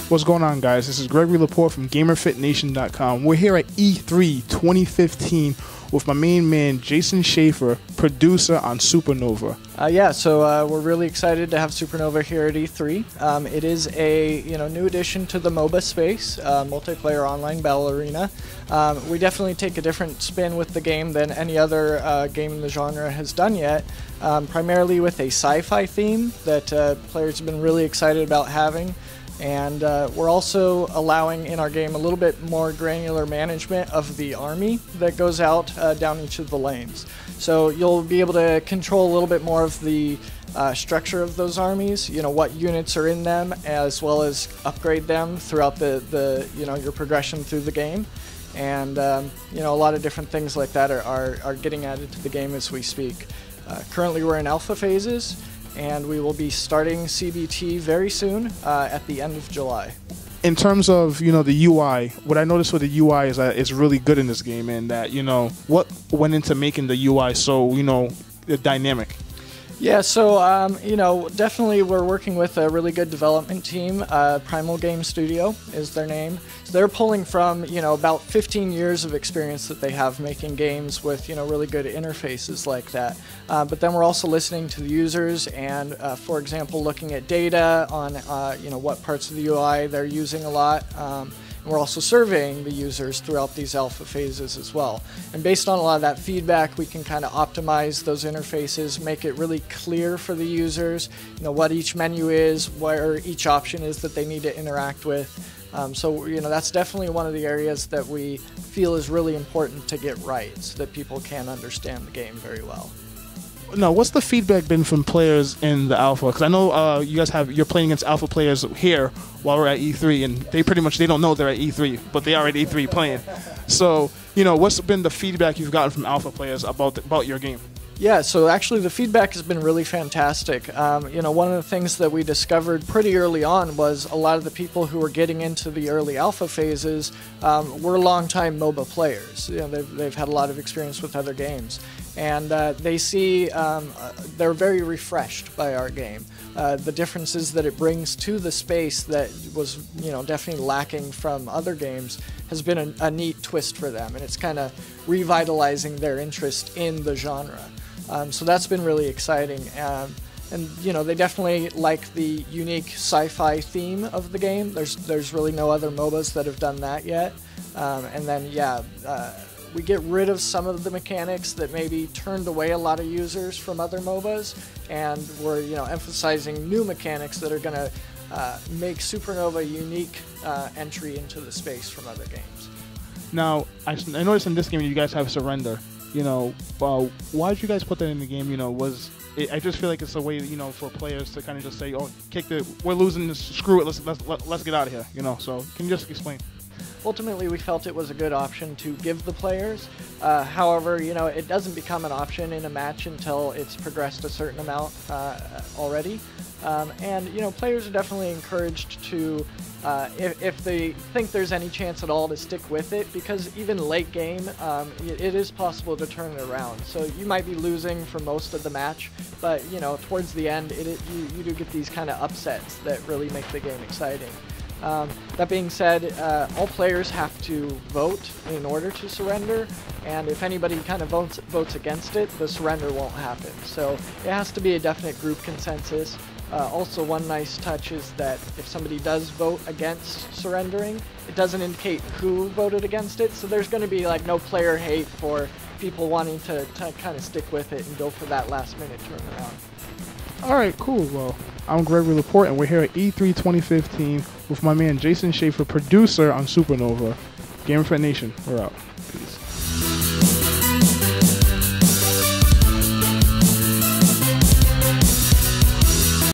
What's going on, guys? This is Gregory Laporte from GamerFitnation.com. We're here at E3 2015 with my main man, Jason Schaefer, producer on SuperNova. So we're really excited to have SuperNova here at E3. It is a new addition to the MOBA space, multiplayer online battle arena. We definitely take a different spin with the game than any other game in the genre has done yet, primarily with a sci-fi theme that players have been really excited about having. And we're also allowing in our game a little bit more granular management of the army that goes out down each of the lanes. So you'll be able to control a little bit more of the structure of those armies, what units are in them, as well as upgrade them throughout your progression through the game. And a lot of different things like that are getting added to the game as we speak. Currently we're in alpha phases, and we will be starting CBT very soon at the end of July. In terms of the UI, what I noticed with the UI is that it's really good in this game, and that what went into making the UI so dynamic. Yeah, so definitely we're working with a really good development team. Primal Game Studio is their name. So they're pulling from about 15 years of experience that they have making games with really good interfaces like that. But then we're also listening to the users and, for example, looking at data on what parts of the UI they're using a lot. We're also surveying the users throughout these alpha phases as well. And based on a lot of that feedback, we can kind of optimize those interfaces, make it really clear for the users, what each menu is, where each option is that they need to interact with. So that's definitely one of the areas that we feel is really important to get right so that people can understand the game very well. Now, what's the feedback been from players in the alpha? Because I know you're playing against alpha players here while we're at E3, and they don't know they're at E3, but they are at E3 playing. So, what's been the feedback you've gotten from alpha players about your game? Yeah, so actually the feedback has been really fantastic. One of the things that we discovered pretty early on was a lot of the people who were getting into the early alpha phases were longtime MOBA players. They've had a lot of experience with other games. And they see they're very refreshed by our game. The differences that it brings to the space that was definitely lacking from other games has been a neat twist for them, and it's kind of revitalizing their interest in the genre. So that's been really exciting. And they definitely like the unique sci-fi theme of the game. There's really no other MOBAs that have done that yet. And then we get rid of some of the mechanics that maybe turned away a lot of users from other MOBAs, and we're emphasizing new mechanics that are going to make SuperNova a unique entry into the space from other games. Now, I noticed in this game you guys have surrender. Why did you guys put that in the game? I just feel like it's a way for players to kind of just say, oh, we're losing this, screw it, let's get out of here. So can you just explain? Ultimately, we felt it was a good option to give the players. However, it doesn't become an option in a match until it's progressed a certain amount already. And players are definitely encouraged to, if they think there's any chance at all, to stick with it, because even late game, it is possible to turn it around. So you might be losing for most of the match, but towards the end, you do get these kind of upsets that really make the game exciting. That being said, all players have to vote in order to surrender, and if anybody kind of votes against it, the surrender won't happen. So it has to be a definite group consensus. Also, one nice touch is that if somebody does vote against surrendering, it doesn't indicate who voted against it, so there's going to be no player hate for people wanting to kind of stick with it and go for that last minute turnaround. All right, cool. Well, I'm Gregory Laporte, and we're here at E3 2015 with my man Jason Schaefer, producer on SuperNova. GamerFitNation, we're out. Peace.